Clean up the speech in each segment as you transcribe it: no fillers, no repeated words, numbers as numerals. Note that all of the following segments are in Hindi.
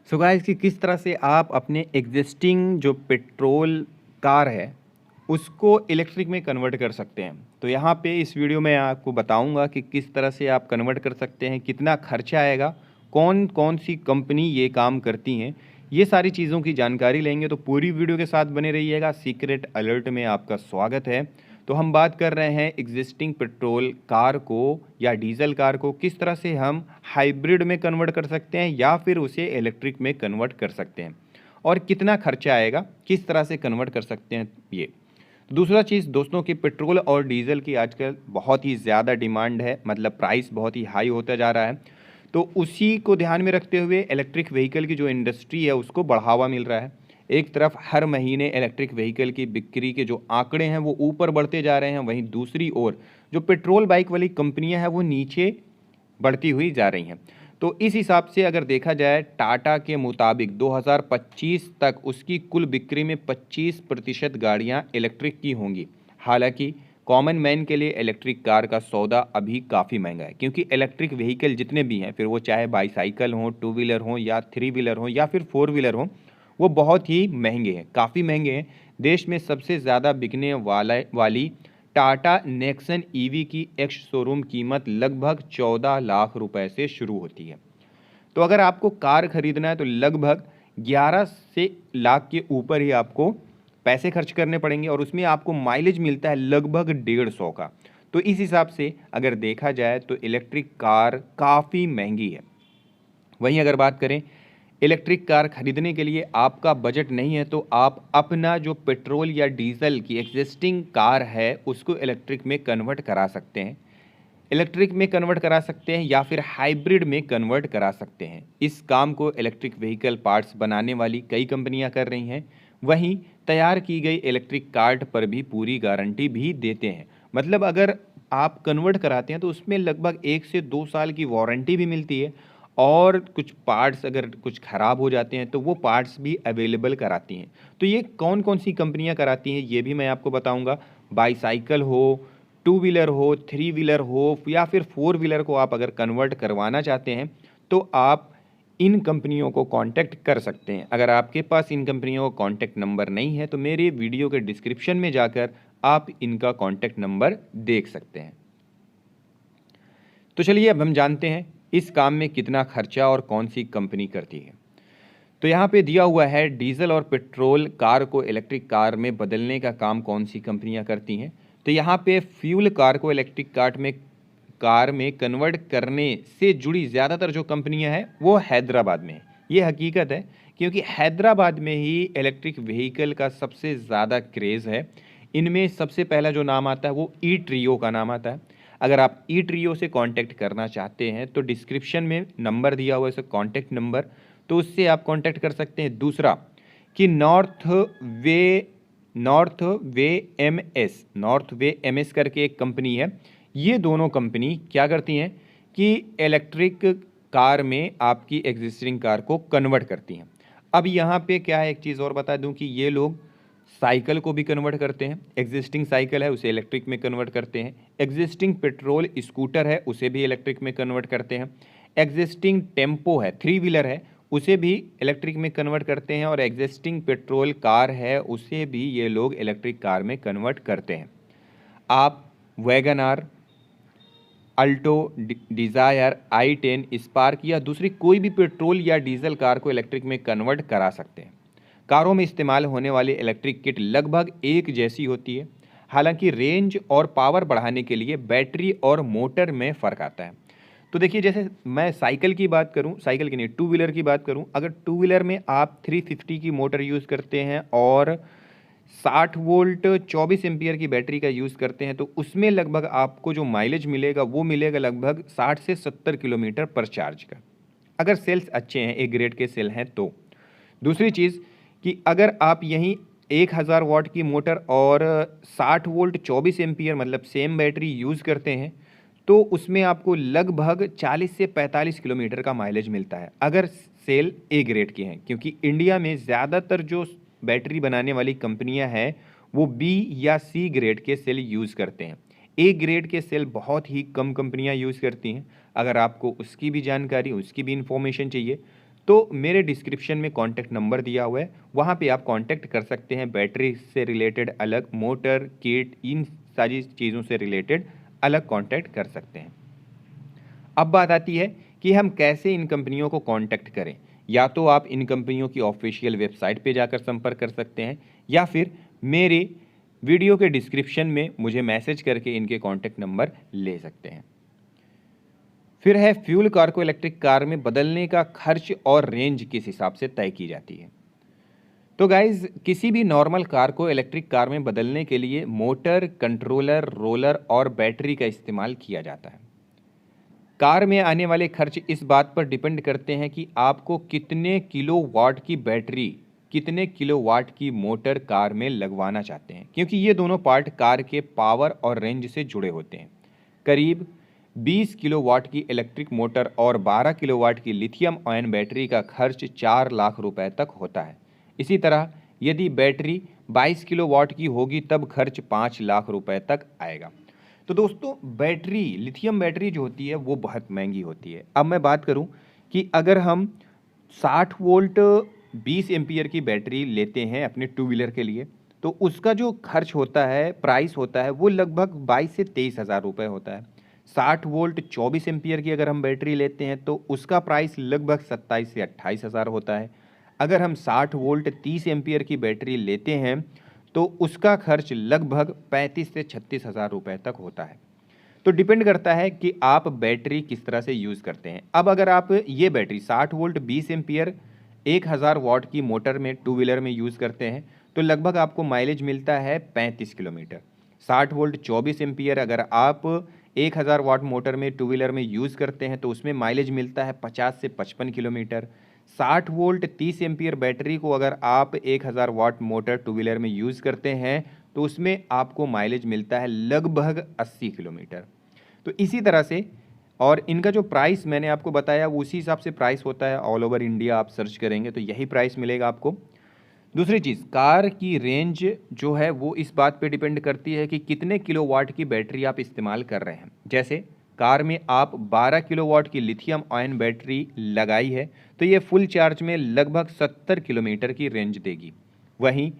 सो गाइस कि किस तरह से आप अपने एग्जिस्टिंग जो पेट्रोल कार है उसको इलेक्ट्रिक में कन्वर्ट कर सकते हैं। तो यहाँ पे इस वीडियो में आपको बताऊंगा कि किस तरह से आप कन्वर्ट कर सकते हैं, कितना खर्चा आएगा, कौन कौन सी कंपनी ये काम करती हैं, ये सारी चीज़ों की जानकारी लेंगे। तो पूरी वीडियो के साथ बने रहिएगा। सीक्रेट अलर्ट में आपका स्वागत है। तो हम बात कर रहे हैं एग्जिस्टिंग पेट्रोल कार को या डीजल कार को किस तरह से हम हाइब्रिड में कन्वर्ट कर सकते हैं या फिर उसे इलेक्ट्रिक में कन्वर्ट कर सकते हैं और कितना खर्चा आएगा, किस तरह से कन्वर्ट कर सकते हैं ये। दूसरा चीज़ दोस्तों कि पेट्रोल और डीजल की आजकल बहुत ही ज़्यादा डिमांड है, मतलब प्राइस बहुत ही हाई होता जा रहा है। तो उसी को ध्यान में रखते हुए इलेक्ट्रिक व्हीकल की जो इंडस्ट्री है उसको बढ़ावा मिल रहा है। एक तरफ हर महीने इलेक्ट्रिक व्हीकल की बिक्री के जो आंकड़े हैं वो ऊपर बढ़ते जा रहे हैं, वहीं दूसरी ओर जो पेट्रोल बाइक वाली कंपनियां हैं वो नीचे बढ़ती हुई जा रही हैं। तो इस हिसाब से अगर देखा जाए टाटा के मुताबिक 2025 तक उसकी कुल बिक्री में 25% गाड़ियां इलेक्ट्रिक की होंगी। हालांकि कॉमन मैन के लिए इलेक्ट्रिक कार का सौदा अभी काफ़ी महंगा है, क्योंकि इलेक्ट्रिक व्हीकल जितने भी हैं, फिर वो चाहे बाईसाइकिल हों, टू व्हीलर हों या थ्री व्हीलर हों या फिर फोर व्हीलर हों, वो बहुत ही महंगे हैं, काफ़ी महंगे हैं। देश में सबसे ज़्यादा बिकने वाली टाटा नेक्सन ईवी की एक्स शोरूम कीमत लगभग 14 लाख रुपए से शुरू होती है। तो अगर आपको कार खरीदना है तो लगभग 11 से लाख के ऊपर ही आपको पैसे खर्च करने पड़ेंगे और उसमें आपको माइलेज मिलता है लगभग 150 का। तो इस हिसाब से अगर देखा जाए तो इलेक्ट्रिक कार काफ़ी महंगी है। वहीं अगर बात करें इलेक्ट्रिक कार खरीदने के लिए आपका बजट नहीं है तो आप अपना जो पेट्रोल या डीजल की एग्जिस्टिंग कार है उसको इलेक्ट्रिक में कन्वर्ट करा सकते हैं। इलेक्ट्रिक में कन्वर्ट करा सकते हैं या फिर हाइब्रिड में कन्वर्ट करा सकते हैं। इस काम को इलेक्ट्रिक व्हीकल पार्ट्स बनाने वाली कई कंपनियां कर रही हैं। वहीं तैयार की गई इलेक्ट्रिक कार्ट पर भी पूरी गारंटी भी देते हैं। मतलब अगर आप कन्वर्ट कराते हैं तो उसमें लगभग 1 से 2 साल की वारंटी भी मिलती है और कुछ पार्ट्स अगर कुछ ख़राब हो जाते हैं तो वो पार्ट्स भी अवेलेबल कराती हैं। तो ये कौन कौन सी कंपनियां कराती हैं ये भी मैं आपको बताऊंगा। बाईसाइकिल हो, टू व्हीलर हो, थ्री व्हीलर हो या फिर फोर व्हीलर को आप अगर कन्वर्ट करवाना चाहते हैं तो आप इन कंपनियों को कांटेक्ट कर सकते हैं। अगर आपके पास इन कंपनियों का कांटेक्ट नंबर नहीं है तो मेरे वीडियो के डिस्क्रिप्शन में जाकर आप इनका कांटेक्ट नंबर देख सकते हैं। तो चलिए अब हम जानते हैं इस काम में कितना खर्चा और कौन सी कंपनी करती है। तो यहाँ पे दिया हुआ है डीजल और पेट्रोल कार को इलेक्ट्रिक कार में बदलने का काम कौन सी कंपनियाँ करती हैं। तो यहाँ पे फ्यूल कार को इलेक्ट्रिक कार में कन्वर्ट करने से जुड़ी ज़्यादातर जो कंपनियां हैं वो हैदराबाद में है। ये हकीकत है, क्योंकि हैदराबाद में ही इलेक्ट्रिक व्हीकल का सबसे ज़्यादा क्रेज़ है। इनमें सबसे पहला जो नाम आता है वो ई ट्रियो का नाम आता है। अगर आप ई ट्रियो से कांटेक्ट करना चाहते हैं तो डिस्क्रिप्शन में नंबर दिया हुआ है, इसका कांटेक्ट नंबर, तो उससे आप कांटेक्ट कर सकते हैं। दूसरा कि नॉर्थ वे एम एस करके एक कंपनी है। ये दोनों कंपनी क्या करती हैं कि इलेक्ट्रिक कार में आपकी एग्जिस्टिंग कार को कन्वर्ट करती हैं। अब यहाँ पे क्या है, एक चीज़ और बता दूं कि ये लोग साइकिल को भी कन्वर्ट करते हैं। एग्जिस्टिंग साइकिल है उसे इलेक्ट्रिक में कन्वर्ट करते हैं। एग्जिस्टिंग पेट्रोल स्कूटर है उसे भी इलेक्ट्रिक में कन्वर्ट करते हैं। एग्जिस्टिंग टेम्पो है, थ्री व्हीलर है, उसे भी इलेक्ट्रिक में कन्वर्ट करते हैं। और एग्जिस्टिंग पेट्रोल कार है उसे भी ये लोग इलेक्ट्रिक कार में कन्वर्ट करते हैं। आप Wagon R, Alto, Dzire, i10, Spark या दूसरी कोई भी पेट्रोल या डीजल कार को इलेक्ट्रिक में कन्वर्ट करा सकते हैं। कारों में इस्तेमाल होने वाली इलेक्ट्रिक किट लगभग एक जैसी होती है। हालांकि रेंज और पावर बढ़ाने के लिए बैटरी और मोटर में फ़र्क आता है। तो देखिए, जैसे मैं साइकिल की बात करूं, साइकिल की नहीं, टू व्हीलर की बात करूं, अगर टू व्हीलर में आप 350 की मोटर यूज़ करते हैं और 60 वोल्ट 24 एम्पियर की बैटरी का यूज़ करते हैं तो उसमें लगभग आपको जो माइलेज मिलेगा वो मिलेगा लगभग 60 से 70 किलोमीटर पर चार्ज का, अगर सेल्स अच्छे हैं, एक ग्रेड के सेल हैं तो। दूसरी चीज़ कि अगर आप यहीं 1000 वाट की मोटर और 60 वोल्ट 24 एम्पियर मतलब सेम बैटरी यूज़ करते हैं तो उसमें आपको लगभग 40 से 45 किलोमीटर का माइलेज मिलता है, अगर सेल ए ग्रेड की हैं। क्योंकि इंडिया में ज़्यादातर जो बैटरी बनाने वाली कंपनियां हैं वो बी या सी ग्रेड के सेल यूज़ करते हैं। ए ग्रेड के सेल बहुत ही कम कंपनियां यूज़ करती हैं। अगर आपको उसकी भी जानकारी, उसकी भी इंफॉर्मेशन चाहिए तो मेरे डिस्क्रिप्शन में कॉन्टैक्ट नंबर दिया हुआ है, वहाँ पे आप कॉन्टैक्ट कर सकते हैं। बैटरी से रिलेटेड अलग, मोटर, किट, इन सारी चीज़ों से रिलेटेड अलग कॉन्टैक्ट कर सकते हैं। अब बात आती है कि हम कैसे इन कंपनियों को कांटेक्ट करें। या तो आप इन कंपनियों की ऑफिशियल वेबसाइट पे जाकर संपर्क कर सकते हैं, या फिर मेरे वीडियो के डिस्क्रिप्शन में मुझे मैसेज करके इनके कांटेक्ट नंबर ले सकते हैं। फिर है फ्यूल कार को इलेक्ट्रिक कार में बदलने का खर्च और रेंज किस हिसाब से तय की जाती है। तो गाइज, किसी भी नॉर्मल कार को इलेक्ट्रिक कार में बदलने के लिए मोटर, कंट्रोलर, रोलर और बैटरी का इस्तेमाल किया जाता है। कार में आने वाले खर्च इस बात पर डिपेंड करते हैं कि आपको कितने किलोवाट की बैटरी, कितने किलोवाट की मोटर कार में लगवाना चाहते हैं, क्योंकि ये दोनों पार्ट कार के पावर और रेंज से जुड़े होते हैं। करीब 20 किलोवाट की इलेक्ट्रिक मोटर और 12 किलोवाट की लिथियम आयन बैटरी का खर्च 4 लाख रुपए तक होता है। इसी तरह यदि बैटरी 22 किलोवाट की होगी तब खर्च 5 लाख रुपए तक आएगा। तो दोस्तों, बैटरी, लिथियम बैटरी जो होती है वो बहुत महंगी होती है। अब मैं बात करूं कि अगर हम 60 वोल्ट 20 एम्पियर की बैटरी लेते हैं अपने टू व्हीलर के लिए, तो उसका जो खर्च होता है, प्राइस होता है, वो लगभग 22 से 23 हज़ार रुपये होता है। 60 वोल्ट 24 एम्पियर की अगर हम बैटरी लेते हैं तो उसका प्राइस लगभग 27 से 28 हज़ार होता है। अगर हम 60 वोल्ट 30 एम्पियर की बैटरी लेते हैं तो उसका खर्च लगभग 35 से 36 हज़ार रुपये तक होता है। तो डिपेंड करता है कि आप बैटरी किस तरह से यूज़ करते हैं। अब अगर आप ये बैटरी 60 वोल्ट 20 एम्पियर 1000 वाट की मोटर में, टू व्हीलर में यूज़ करते हैं, तो लगभग आपको माइलेज मिलता है 35 किलोमीटर। 60 वोल्ट 24 एम्पियर अगर आप 1000 वाट मोटर में, टू व्हीलर में यूज़ करते हैं, तो उसमें माइलेज मिलता है 50 से 55 किलोमीटर। 60 वोल्ट 30 एम्पियर बैटरी को अगर आप 1000 वाट मोटर टू व्हीलर में यूज़ करते हैं तो उसमें आपको माइलेज मिलता है लगभग 80 किलोमीटर। तो इसी तरह से, और इनका जो प्राइस मैंने आपको बताया वो उसी हिसाब से प्राइस होता है। ऑल ओवर इंडिया आप सर्च करेंगे तो यही प्राइस मिलेगा आपको। दूसरी चीज़, कार की रेंज जो है वो इस बात पे डिपेंड करती है कि कितने किलोवाट की बैटरी आप इस्तेमाल कर रहे हैं। जैसे कार में आप 12 किलोवाट की लिथियम आयन बैटरी लगाई है तो ये फुल चार्ज में लगभग 70 किलोमीटर की रेंज देगी। वहीं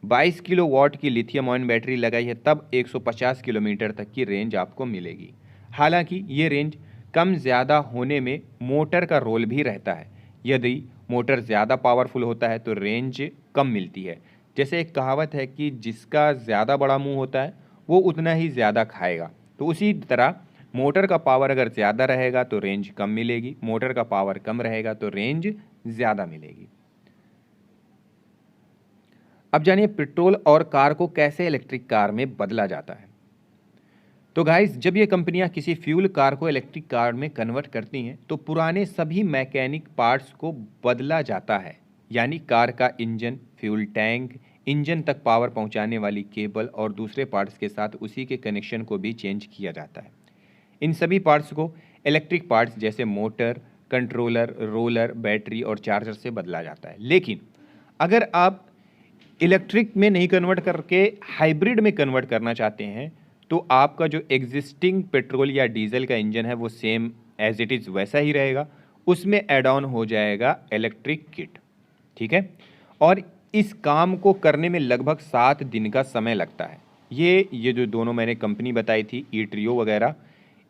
22 किलोवाट की लिथियम आयन बैटरी लगाई है तब 150 किलोमीटर तक की रेंज आपको मिलेगी। हालांकि ये रेंज कम ज़्यादा होने में मोटर का रोल भी रहता है। यदि मोटर ज़्यादा पावरफुल होता है तो रेंज कम मिलती है। जैसे एक कहावत है कि जिसका ज़्यादा बड़ा मुंह होता है वो उतना ही ज़्यादा खाएगा। तो उसी तरह मोटर का पावर अगर ज़्यादा रहेगा तो रेंज कम मिलेगी, मोटर का पावर कम रहेगा तो रेंज ज़्यादा मिलेगी। अब जानिए पेट्रोल और कार को कैसे इलेक्ट्रिक कार में बदला जाता है। तो गाइस, जब ये कंपनियां किसी फ्यूल कार को इलेक्ट्रिक कार में कन्वर्ट करती हैं तो पुराने सभी मैकेनिक पार्ट्स को बदला जाता है। यानी कार का इंजन, फ्यूल टैंक, इंजन तक पावर पहुंचाने वाली केबल और दूसरे पार्ट्स के साथ उसी के कनेक्शन को भी चेंज किया जाता है। इन सभी पार्ट्स को इलेक्ट्रिक पार्ट्स जैसे मोटर, कंट्रोलर, रोलर, बैटरी और चार्जर से बदला जाता है। लेकिन अगर आप इलेक्ट्रिक में नहीं कन्वर्ट करके हाइब्रिड में कन्वर्ट करना चाहते हैं तो आपका जो एग्जिस्टिंग पेट्रोल या डीजल का इंजन है वो सेम एज इट इज़ वैसा ही रहेगा, उसमें ऐड ऑन हो जाएगा इलेक्ट्रिक किट। ठीक है, और इस काम को करने में लगभग 7 दिन का समय लगता है। ये जो दोनों मैंने कंपनी बताई थी, ई-ट्रियो वगैरह,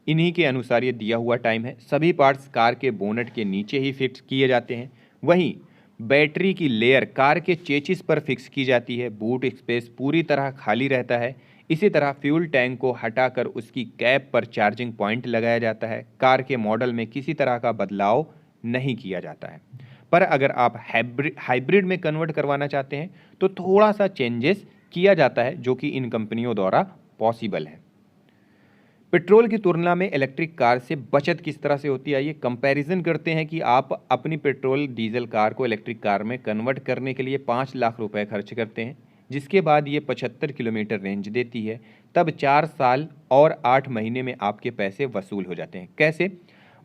इन्हीं के अनुसार ये दिया हुआ टाइम है। सभी पार्ट्स कार के बोनट के नीचे ही फिक्स किए जाते हैं। वहीं बैटरी की लेयर कार के चेचिस पर फिक्स की जाती है। बूट स्पेस पूरी तरह खाली रहता है। इसी तरह फ्यूल टैंक को हटाकर उसकी कैप पर चार्जिंग पॉइंट लगाया जाता है। कार के मॉडल में किसी तरह का बदलाव नहीं किया जाता है। पर अगर आप हाइब्रिड में कन्वर्ट करवाना चाहते हैं तो थोड़ा सा चेंजेस किया जाता है, जो कि इन कंपनियों द्वारा पॉसिबल है। पेट्रोल की तुलना में इलेक्ट्रिक कार से बचत किस तरह से होती है, ये कंपैरिजन करते हैं कि आप अपनी पेट्रोल डीजल कार को इलेक्ट्रिक कार में कन्वर्ट करने के लिए 5 लाख रुपए खर्च करते हैं, जिसके बाद ये 75 किलोमीटर रेंज देती है। तब 4 साल और 8 महीने में आपके पैसे वसूल हो जाते हैं। कैसे?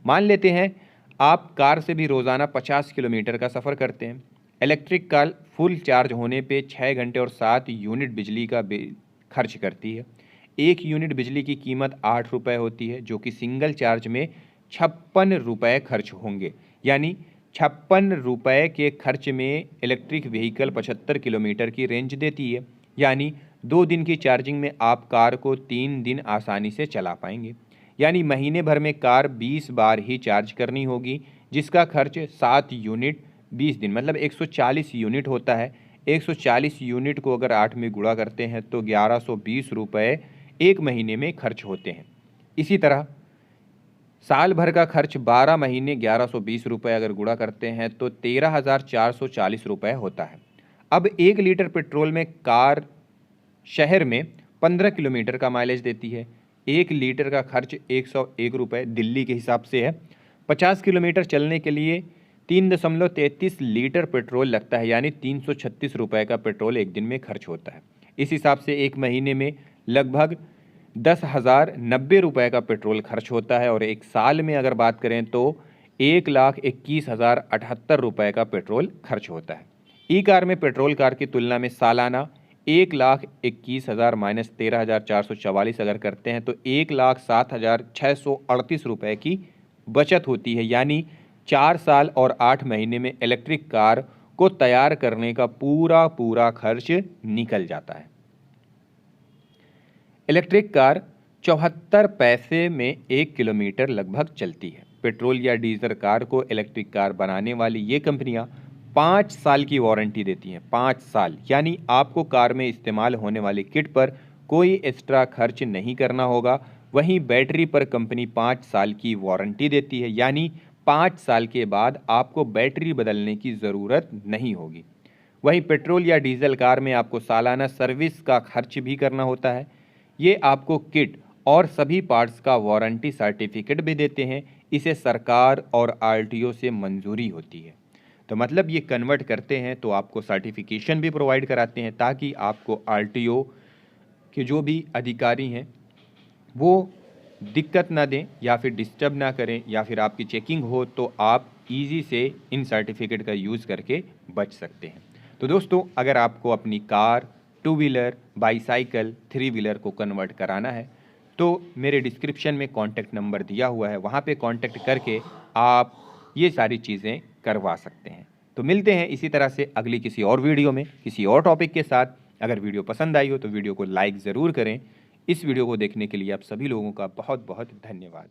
मान लेते हैं आप कार से भी रोज़ाना 50 किलोमीटर का सफ़र करते हैं। इलेक्ट्रिक कार फुल चार्ज होने पे 6 घंटे और 7 यूनिट बिजली का खर्च करती है। 1 यूनिट बिजली की कीमत 8 रुपये होती है, जो कि सिंगल चार्ज में 56 रुपये खर्च होंगे। यानी ₹56 के खर्च में इलेक्ट्रिक व्हीकल 75 किलोमीटर की रेंज देती है, यानी 2 दिन की चार्जिंग में आप कार को 3 दिन आसानी से चला पाएंगे। यानी महीने भर में कार 20 बार ही चार्ज करनी होगी, जिसका खर्च 7 यूनिट 20 दिन मतलब 140 यूनिट होता है। 140 यूनिट को अगर 8 में गुणा करते हैं तो ₹1120 एक महीने में खर्च होते हैं। इसी तरह साल भर का खर्च 12 महीने ₹1120 अगर गुणा करते हैं तो ₹13,440 होता है। अब 1 लीटर पेट्रोल में कार शहर में 15 किलोमीटर का माइलेज देती है। 1 लीटर का खर्च ₹101 दिल्ली के हिसाब से है। 50 किलोमीटर चलने के लिए 3.33 लीटर पेट्रोल लगता है, यानी ₹336 का पेट्रोल एक दिन में खर्च होता है। इस हिसाब से एक महीने में लगभग ₹10,090 का पेट्रोल खर्च होता है, और एक साल में अगर बात करें तो ₹1,21,078 का पेट्रोल खर्च होता है। ई कार में पेट्रोल कार की तुलना में सालाना 1,21,000 माइनस 13,444 अगर करते हैं तो ₹1,07,638 की बचत होती है, यानी 4 साल और 8 महीने में इलेक्ट्रिक कार को तैयार करने का पूरा खर्च निकल जाता है। इलेक्ट्रिक कार 74 पैसे में 1 किलोमीटर लगभग चलती है। पेट्रोल या डीजल कार को इलेक्ट्रिक कार बनाने वाली ये कंपनियां 5 साल की वारंटी देती हैं। 5 साल, यानी आपको कार में इस्तेमाल होने वाली किट पर कोई एक्स्ट्रा खर्च नहीं करना होगा। वहीं बैटरी पर कंपनी 5 साल की वारंटी देती है, यानी 5 साल के बाद आपको बैटरी बदलने की ज़रूरत नहीं होगी। वहीं पेट्रोल या डीजल कार में आपको सालाना सर्विस का खर्च भी करना होता है। ये आपको किट और सभी पार्ट्स का वारंटी सर्टिफिकेट भी देते हैं। इसे सरकार और आरटीओ से मंजूरी होती है। तो मतलब ये कन्वर्ट करते हैं तो आपको सर्टिफिकेशन भी प्रोवाइड कराते हैं, ताकि आपको आरटीओ के जो भी अधिकारी हैं वो दिक्कत ना दें या फिर डिस्टर्ब ना करें, या फिर आपकी चेकिंग हो तो आप ईजी से इन सर्टिफिकेट का यूज़ करके बच सकते हैं। तो दोस्तों, अगर आपको अपनी कार, 2 व्हीलर, बाईसाइकिल, 3 व्हीलर को कन्वर्ट कराना है तो मेरे डिस्क्रिप्शन में कॉन्टैक्ट नंबर दिया हुआ है, वहाँ पे कॉन्टैक्ट करके आप ये सारी चीज़ें करवा सकते हैं। तो मिलते हैं इसी तरह से अगली किसी और वीडियो में किसी और टॉपिक के साथ। अगर वीडियो पसंद आई हो तो वीडियो को लाइक ज़रूर करें। इस वीडियो को देखने के लिए आप सभी लोगों का बहुत बहुत धन्यवाद।